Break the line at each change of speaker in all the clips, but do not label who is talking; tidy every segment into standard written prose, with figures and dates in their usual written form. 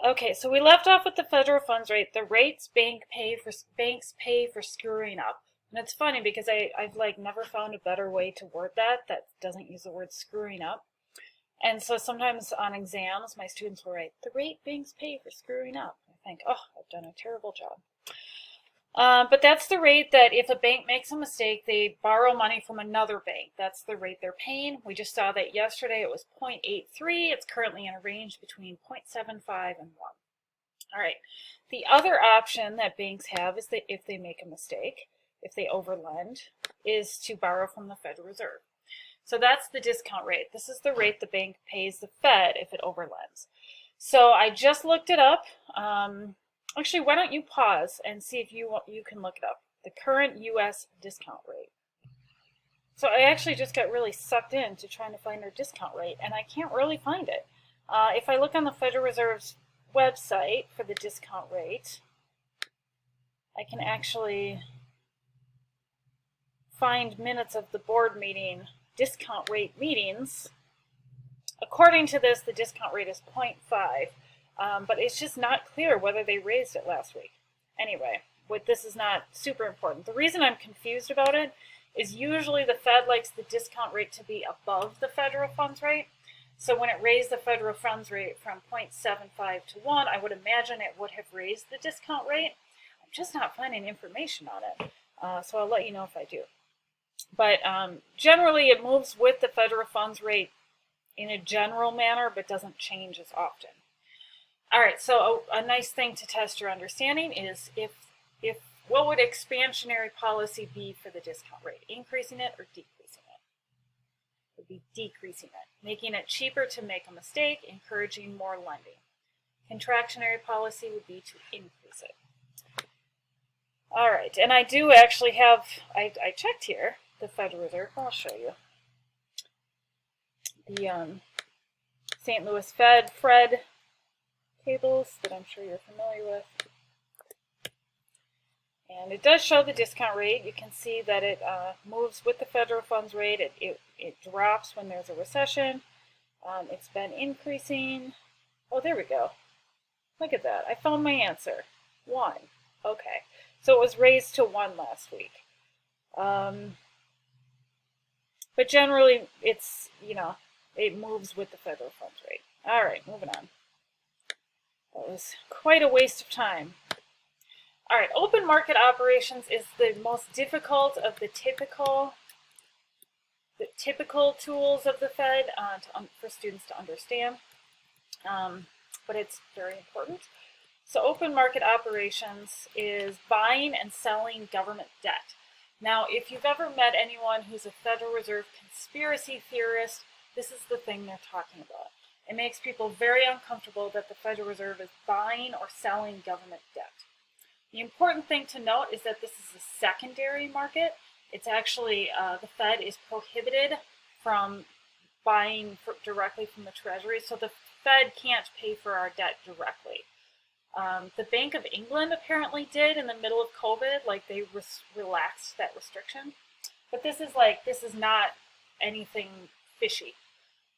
Okay, so we left off with the federal funds rate, the rates banks pay for screwing up. And it's funny because I've like never found a better way to word that doesn't use the word screwing up. And so sometimes on exams, my students will write, the rate banks pay for screwing up. I think, oh, I've done a terrible job. But that's the rate that if a bank makes a mistake, they borrow money from another bank. That's the rate they're paying. We just saw that yesterday it was 0.83. It's currently in a range between 0.75 and 1. All right. The other option that banks have is that if they make a mistake, if they overlend, is to borrow from the Federal Reserve. So that's the discount rate. This is the rate the bank pays the Fed if it overlends. So I just looked it up. Actually, why don't you pause and see if you can look it up. The current U.S. discount rate. So I actually just got really sucked into trying to find their discount rate, and I can't really find it. If I look on the Federal Reserve's website for the discount rate, I can actually find minutes of the board meeting discount rate meetings. According to this, the discount rate is 0.5, but it's just not clear whether they raised it last week. Anyway, this is not super important. The reason I'm confused about it is usually the Fed likes the discount rate to be above the federal funds rate. So when it raised the federal funds rate from 0.75 to 1, I would imagine it would have raised the discount rate. I'm just not finding information on it. So I'll let you know if I do. But generally it moves with the federal funds rate in a general manner, but doesn't change as often. All right, so a nice thing to test your understanding is if what would expansionary policy be for the discount rate? Increasing it or decreasing it? It would be decreasing it, making it cheaper to make a mistake, encouraging more lending. Contractionary policy would be to increase it. All right, and I do actually have, I checked here, the Federal Reserve, I'll show you. The St. Louis Fred tables that I'm sure you're familiar with. And it does show the discount rate. You can see that it moves with the federal funds rate. It drops when there's a recession. It's been increasing. Oh, there we go. Look at that. I found my answer. 1. Okay. So it was raised to 1 last week. But generally, it's, it moves with the federal funds rate. All right, moving on. That was quite a waste of time. All right, open market operations is the most difficult of the typical tools of the Fed for students to understand, but it's very important. So open market operations is buying and selling government debt. Now, if you've ever met anyone who's a Federal Reserve conspiracy theorist, this is the thing they're talking about. It makes people very uncomfortable that the Federal Reserve is buying or selling government debt. The important thing to note is that this is a secondary market. It's actually, the Fed is prohibited from buying directly from the Treasury, so the Fed can't pay for our debt directly. The Bank of England apparently did in the middle of COVID, like they relaxed that restriction. But this is not anything fishy.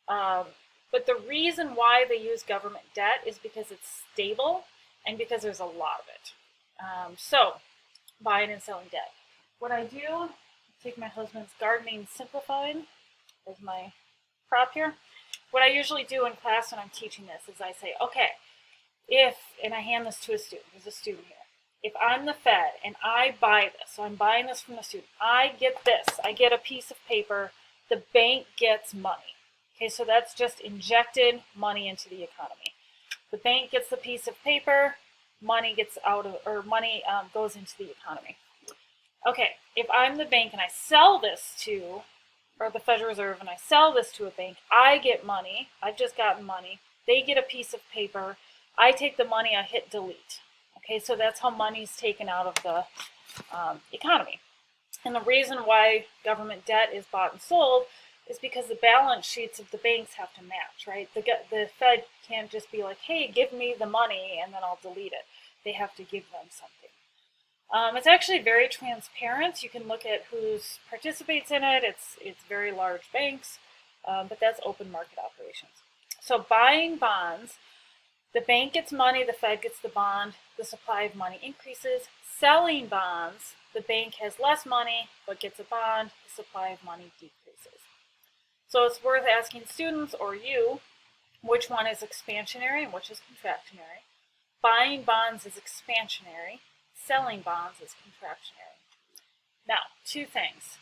But the reason why they use government debt is because it's stable and because there's a lot of it. So, buying and selling debt. What I do, take my husband's Gardening Simplified as my prop here. What I usually do in class when I'm teaching this is I say, okay, and I hand this to a student, there's a student here. If I'm the Fed and I buy this, so I'm buying this from the student, I get this, I get a piece of paper, the bank gets money. Okay, so that's just injected money into the economy. The bank gets the piece of paper, money goes into the economy. Okay, if I'm the bank and I sell this to, or the Federal Reserve, and I sell this to a bank, I get money, I've just gotten money, they get a piece of paper, I take the money, I hit delete. Okay, so that's how money's taken out of the economy. And the reason why government debt is bought and sold is because the balance sheets of the banks have to match, right? The Fed can't just be like, hey, give me the money and then I'll delete it. They have to give them something. It's actually very transparent. You can look at who participates in it. It's very large banks, but that's open market operations. So buying bonds, The bank gets money, the Fed gets the bond, the supply of money increases. Selling bonds, the bank has less money but gets a bond, the supply of money decreases. So it's worth asking students or you which one is expansionary and which is contractionary. Buying bonds is expansionary, selling bonds is contractionary. Now, two things.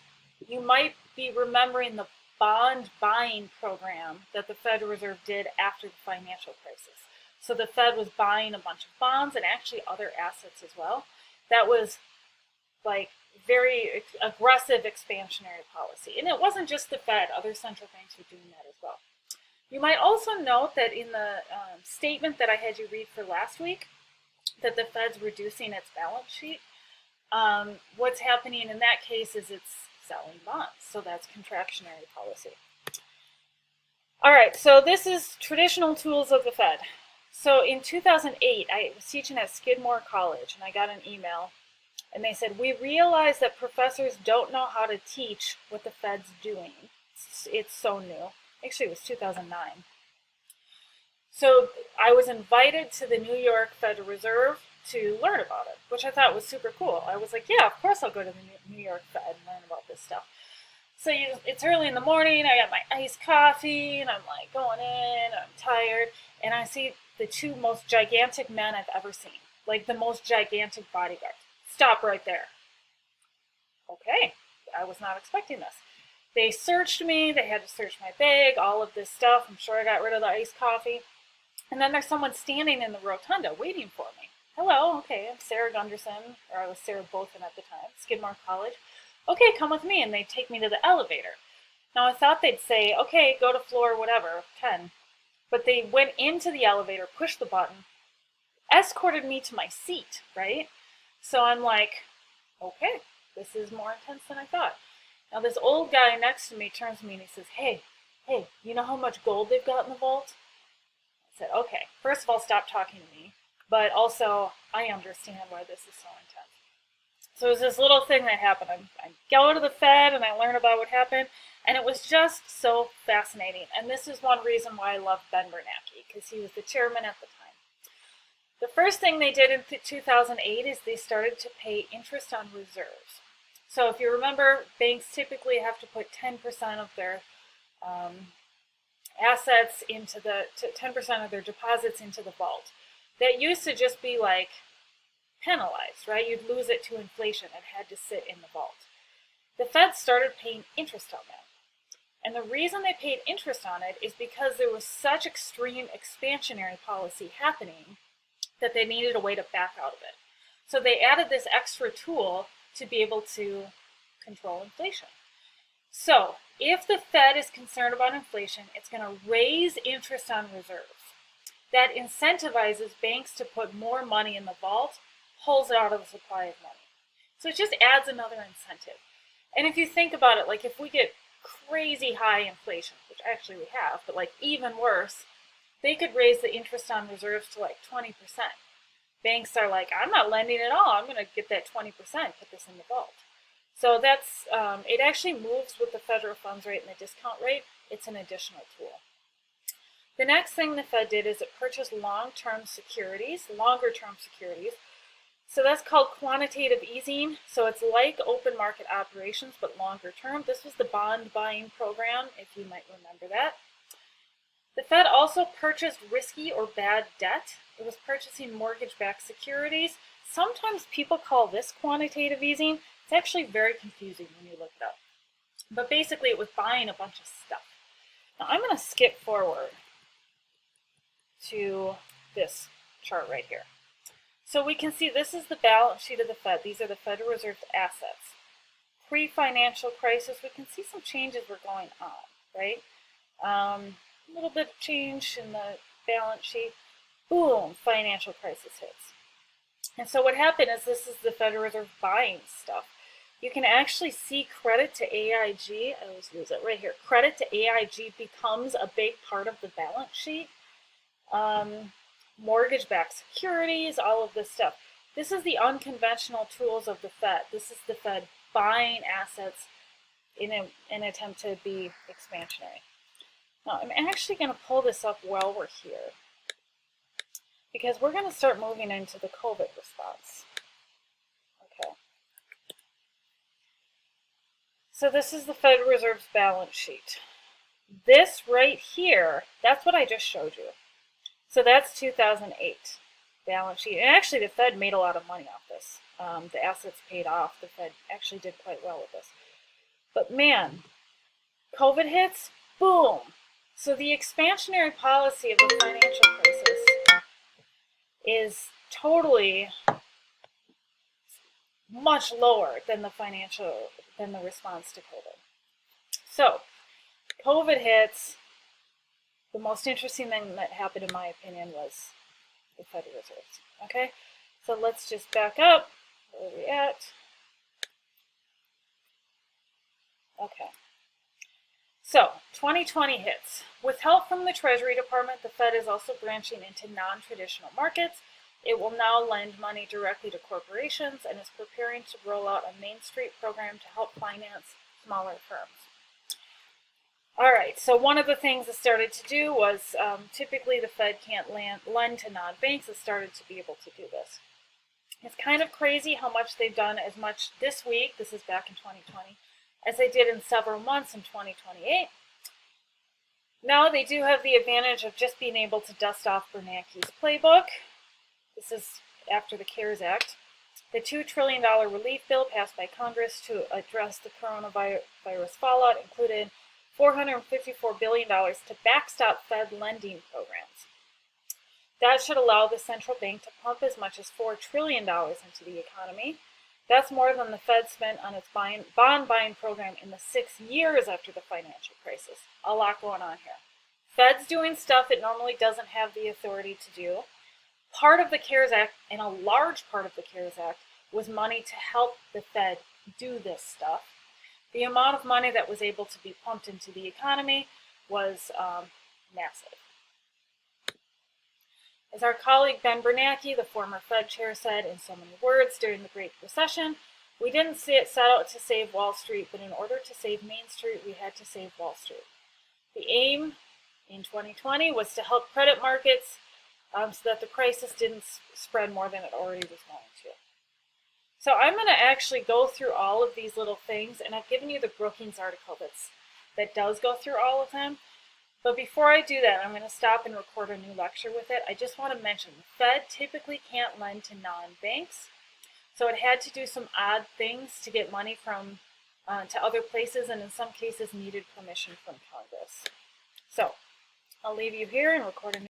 You might be remembering the bond buying program that the Federal Reserve did after the financial crisis. So the Fed was buying a bunch of bonds and actually other assets as well. That was like very aggressive expansionary policy. And it wasn't just the Fed, other central banks were doing that as well. You might also note that in the statement that I had you read for last week, that the Fed's reducing its balance sheet. What's happening in that case is it's selling bonds, so that's contractionary policy. All right, so this is traditional tools of the Fed. So in 2008, I was teaching at Skidmore College, and I got an email, and they said, we realize that professors don't know how to teach what the Fed's doing. It's so new. Actually, it was 2009. So I was invited to the New York Federal Reserve to learn about it, which I thought was super cool. I was like, yeah, of course I'll go to the New York Fed and learn about this stuff. So it's early in the morning, I got my iced coffee, and I'm like going in, I'm tired, and I see the two most gigantic men I've ever seen, like the most gigantic bodyguards. Stop right there. Okay, I was not expecting this. They searched me, they had to search my bag, all of this stuff. I'm sure I got rid of the iced coffee. And then there's someone standing in the rotunda waiting for me. Hello, okay, I'm Sarah Gunderson, or I was Sarah Bothan at the time, Skidmore College. Okay, come with me, and they take me to the elevator. Now I thought they'd say, okay, go to floor whatever, 10. But they went into the elevator, pushed the button, escorted me to my seat, right? So I'm like, okay, this is more intense than I thought. Now this old guy next to me turns to me and he says, hey, you know how much gold they've got in the vault? I said, okay, first of all, stop talking to me. But also, I understand why this is so intense. So it was this little thing that happened. I go to the Fed and I learn about what happened. And it was just so fascinating. And this is one reason why I love Ben Bernanke, because he was the chairman at the time. The first thing they did in 2008 is they started to pay interest on reserves. So if you remember, banks typically have to put 10% of their assets into 10% of their deposits into the vault. That used to just be like penalized, right? You'd lose it to inflation. It had to sit in the vault. The Fed started paying interest on that. And the reason they paid interest on it is because there was such extreme expansionary policy happening that they needed a way to back out of it. So they added this extra tool to be able to control inflation. So if the Fed is concerned about inflation, it's going to raise interest on reserves. That incentivizes banks to put more money in the vault, pulls it out of the supply of money. So it just adds another incentive. And if you think about it, like if we get crazy high inflation, which actually we have, but like even worse, they could raise the interest on reserves to like 20%. Banks are like, I'm not lending at all. I'm going to get that 20%, put this in the vault. So that's, it actually moves with the federal funds rate and the discount rate. It's an additional tool. The next thing the Fed did is it purchased longer-term securities. So that's called quantitative easing. So it's like open market operations, but longer term. This was the bond buying program, if you might remember that. The Fed also purchased risky or bad debt. It was purchasing mortgage-backed securities. Sometimes people call this quantitative easing. It's actually very confusing when you look it up. But basically it was buying a bunch of stuff. Now I'm going to skip forward to this chart right here. So we can see this is the balance sheet of the Fed. These are the Federal Reserve's assets. Pre-financial crisis, we can see some changes were going on, right? A little bit of change in the balance sheet. Boom, financial crisis hits. And so what happened is this is the Federal Reserve buying stuff. You can actually see credit to AIG. I always lose it right here. Credit to AIG becomes a big part of the balance sheet. Mortgage-backed securities, all of this stuff. This is the unconventional tools of the Fed. This is the Fed buying assets in an attempt to be expansionary. Now, I'm actually going to pull this up while we're here. because we're going to start moving into the COVID response. Okay. So this is the Federal Reserve's balance sheet. This right here, that's what I just showed you. So that's 2008 balance sheet. And actually the Fed made a lot of money off this. The assets paid off. The Fed actually did quite well with this. But man, COVID hits, boom. So the expansionary policy of the financial crisis is totally much lower than the response to COVID. So COVID hits. The most interesting thing that happened, in my opinion, was the Federal Reserve. Okay, so let's just back up. Where are we at? Okay. So 2020 hits. With help from the Treasury Department, the Fed is also branching into non-traditional markets. It will now lend money directly to corporations and is preparing to roll out a Main Street program to help finance smaller firms. All right, so one of the things it started to do was typically the Fed can't lend to non-banks. It started to be able to do this. It's kind of crazy how much they've done as much this week, this is back in 2020, as they did in several months in 2028. Now they do have the advantage of just being able to dust off Bernanke's playbook. This is after the CARES Act. The $2 trillion relief bill passed by Congress to address the coronavirus fallout included $454 billion to backstop Fed lending programs. That should allow the central bank to pump as much as $4 trillion into the economy. That's more than the Fed spent on its bond buying program in the 6 years after the financial crisis. A lot going on here. Fed's doing stuff it normally doesn't have the authority to do. Part of the CARES Act, and a large part of the CARES Act, was money to help the Fed do this stuff. The amount of money that was able to be pumped into the economy was massive. As our colleague Ben Bernanke, the former Fed chair, said in so many words during the Great Recession, we didn't set out to save Wall Street, but in order to save Main Street, we had to save Wall Street. The aim in 2020 was to help credit markets so that the crisis didn't spread more than it already was going to. So I'm going to actually go through all of these little things, and I've given you the Brookings article that does go through all of them. But before I do that, I'm going to stop and record a new lecture with it. I just want to mention the Fed typically can't lend to non-banks, so it had to do some odd things to get money from to other places, and in some cases needed permission from Congress. So I'll leave you here and record a new